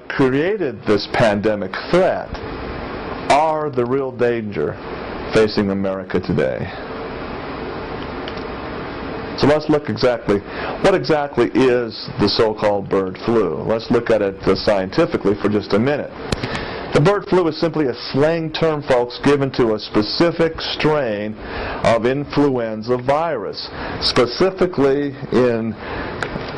created this pandemic threat are the real danger facing America today. So let's look what exactly is the so-called bird flu. Let's look at it scientifically for just a minute. The bird flu is simply a slang term, folks, given to a specific strain of influenza virus. Specifically in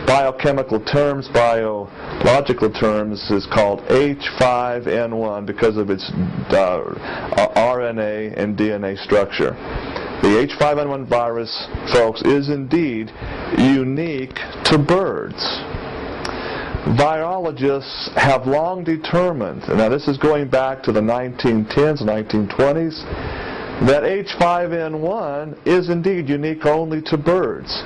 biochemical terms, biological terms, is called H5N1 because of its RNA and DNA structure. The H5N1 virus, folks, is indeed unique to birds. Virologists have long determined, now this is going back to the 1910s, 1920s, that H5N1 is indeed unique only to birds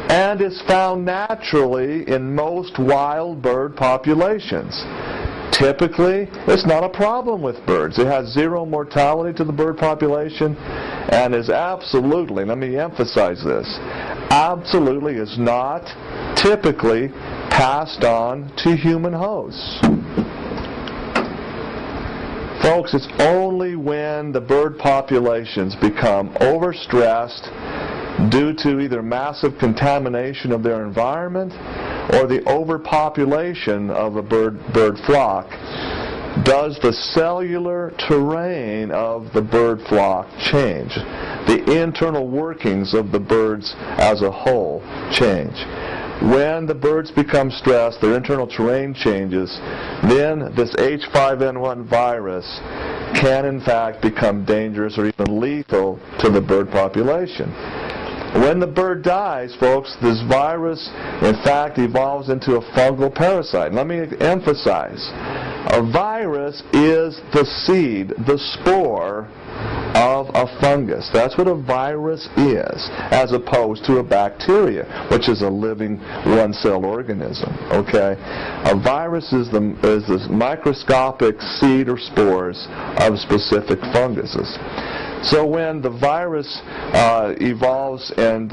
and is found naturally in most wild bird populations. Typically, it's not a problem with birds. It has zero mortality to the bird population and is absolutely, let me emphasize this, absolutely is not typically passed on to human hosts. Folks, it's only when the bird populations become overstressed due to either massive contamination of their environment or the overpopulation of a bird flock does the cellular terrain of the bird flock change. The internal workings of the birds as a whole change. When the birds become stressed, their internal terrain changes, then this H5N1 virus can in fact become dangerous or even lethal to the bird population. When the bird dies, folks, this virus in fact evolves into a fungal parasite. Let me emphasize, a virus is the seed, the spore of a fungus. That's what a virus is, as opposed to a bacteria, which is a living one-cell organism. Okay, a virus is the microscopic seed or spores of specific funguses. So when the virus evolves and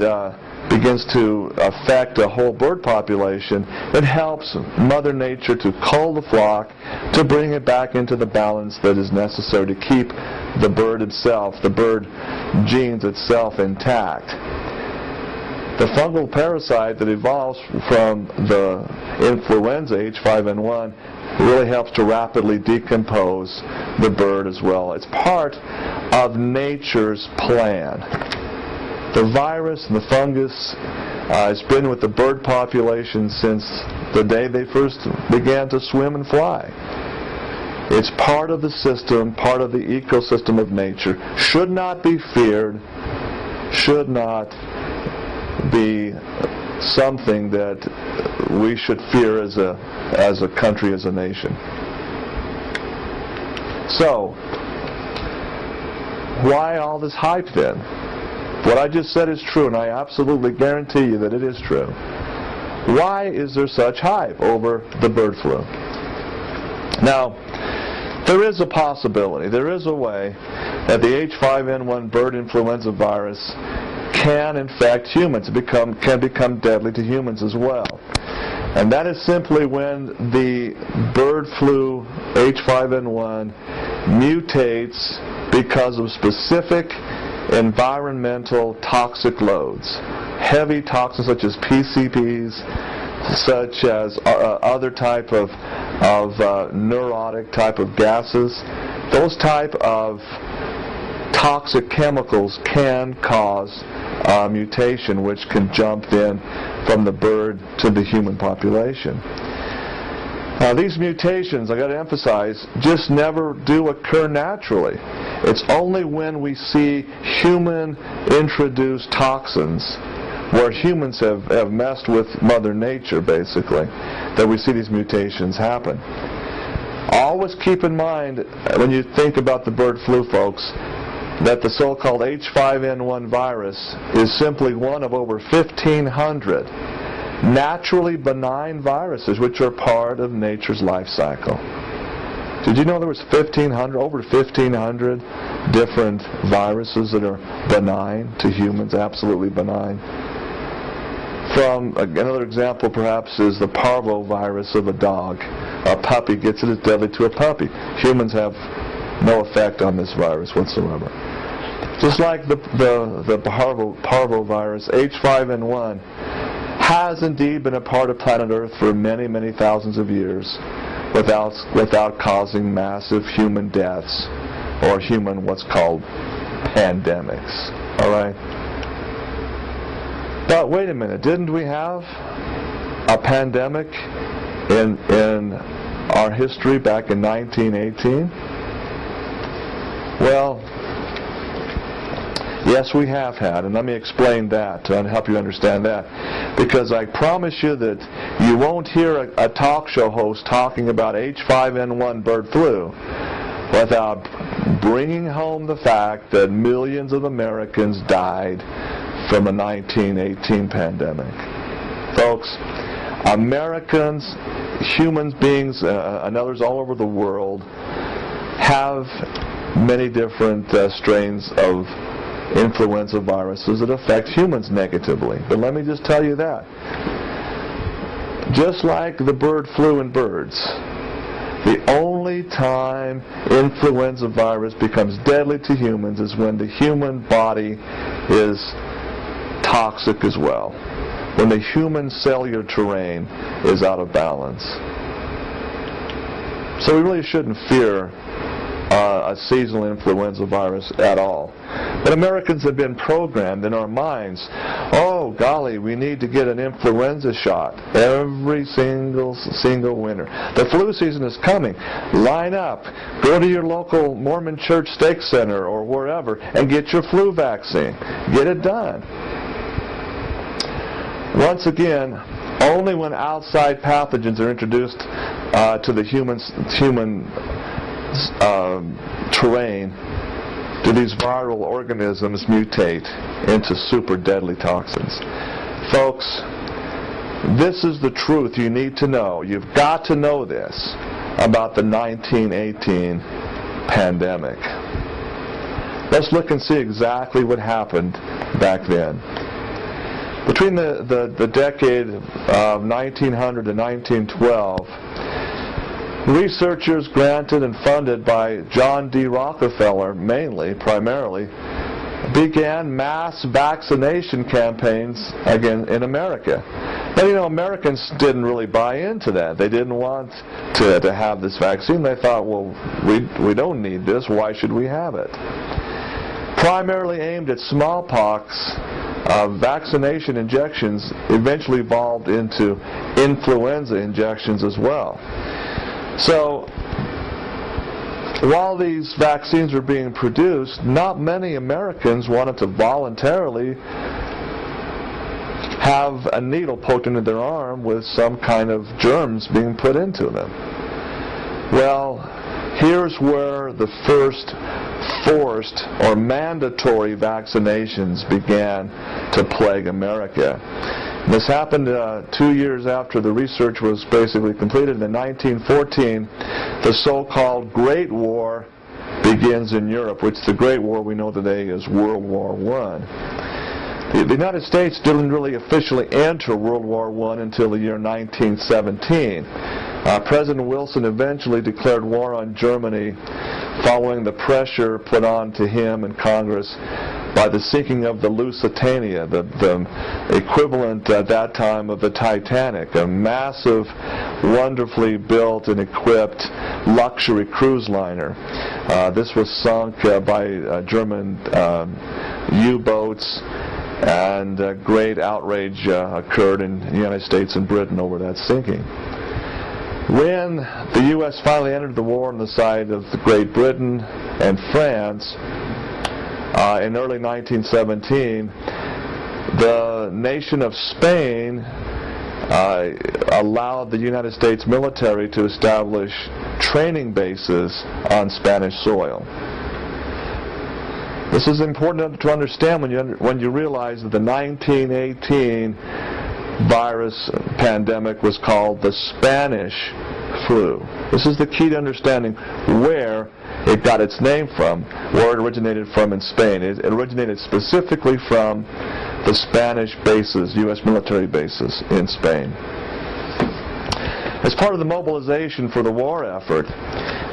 begins to affect a whole bird population, it helps Mother Nature to cull the flock, to bring it back into the balance that is necessary to keep the bird itself, the bird genes itself, intact. The fungal parasite that evolves from the influenza H5N1 really helps to rapidly decompose the bird as well. It's part of nature's plan. The virus and the fungus has been with the bird population since the day they first began to swim and fly. It's part of the system, part of the ecosystem of nature. Should not be feared, should not be something that we should fear as a country, as a nation. So, why all this hype then? What I just said is true, and I absolutely guarantee you that it is true. Why is there such hype over the bird flu? Now, there is a possibility, there is a way that the H5N1 bird influenza virus can infect humans, can become deadly to humans as well. And that is simply when the bird flu H5N1 mutates because of specific environmental toxic loads. Heavy toxins such as PCBs, such as other type of neurotic type of gases. Those type of toxic chemicals can cause mutation, which can jump then from the bird to the human population. Now, these mutations, I got to emphasize, just never do occur naturally. It's only when we see human-introduced toxins, where humans have messed with Mother Nature, basically, that we see these mutations happen. Always keep in mind, when you think about the bird flu, folks, that the so-called H5N1 virus is simply one of over 1,500 naturally benign viruses which are part of nature's life cycle. Did you know there was over 1,500 different viruses that are benign to humans, absolutely benign? from, another example perhaps is the parvovirus of a dog. A puppy gets it, it's deadly to a puppy. Humans have no effect on this virus whatsoever. Just like the parvovirus, H5N1 has indeed been a part of planet Earth for many, many thousands of years without causing massive human deaths or human what's called pandemics. All right? But wait a minute, didn't we have a pandemic in our history back in 1918? Well, yes, we have had, and let me explain that to help you understand that. Because I promise you that you won't hear a talk show host talking about H5N1 bird flu without bringing home the fact that millions of Americans died from the 1918 pandemic. Folks, Americans, human beings, and others all over the world have many different strains of influenza viruses that affect humans negatively. But let me just tell you that. Just like the bird flu in birds, the only time influenza virus becomes deadly to humans is when the human body is toxic as well, when the human cellular terrain is out of balance. So we really shouldn't fear a seasonal influenza virus at all. But Americans have been programmed in our minds, oh golly, we need to get an influenza shot every single winter. The flu season is coming. Line up. Go to your local Mormon church stake center or wherever and get your flu vaccine. Get it done. Once again, only when outside pathogens are introduced to the human terrain do these viral organisms mutate into super deadly toxins. Folks, this is the truth you need to know. You've got to know this about the 1918 pandemic. Let's look and see exactly what happened back then. Between the decade of 1900 to 1912, researchers granted and funded by John D. Rockefeller, primarily, began mass vaccination campaigns again in America. Now, Americans didn't really buy into that. They didn't want to have this vaccine. They thought, well, we don't need this. Why should we have it? Primarily aimed at smallpox, vaccination injections eventually evolved into influenza injections as well. So, while these vaccines were being produced, not many Americans wanted to voluntarily have a needle poked into their arm with some kind of germs being put into them. Well, here's where the first forced or mandatory vaccinations began to plague America. This happened 2 years after the research was basically completed. In 1914, the so-called Great War begins in Europe, which the Great War we know today is World War I. The United States didn't really officially enter World War I until the year 1917. President Wilson eventually declared war on Germany following the pressure put on to him and Congress by the sinking of the Lusitania, the equivalent at that time of the Titanic, a massive, wonderfully built and equipped luxury cruise liner. This was sunk by German U-boats, and great outrage occurred in the United States and Britain over that sinking. When the U.S. finally entered the war on the side of Great Britain and France, in early 1917, the nation of Spain allowed the United States military to establish training bases on Spanish soil. This is important to understand when you realize that the 1918 virus pandemic was called the Spanish flu. This is the key to understanding where it got its name from, where it originated from in Spain. It originated specifically from the Spanish bases, U.S. military bases in Spain. As part of the mobilization for the war effort,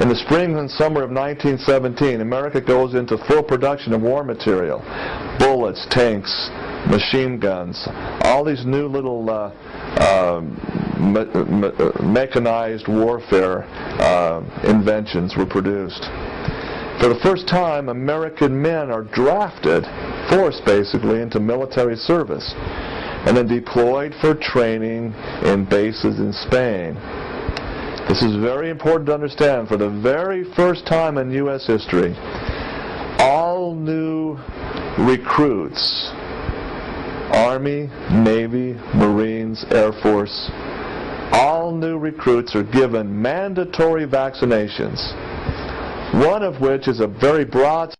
in the spring and summer of 1917, America goes into full production of war material. Bullets, tanks, machine guns, all these new little mechanized warfare inventions were produced. For the first time, American men are drafted, forced basically, into military service, and then deployed for training in bases in Spain. This is very important to understand. For the very first time in U.S. history, all new recruits, Army, Navy, Marines, Air Force, all new recruits are given mandatory vaccinations, one of which is a very broad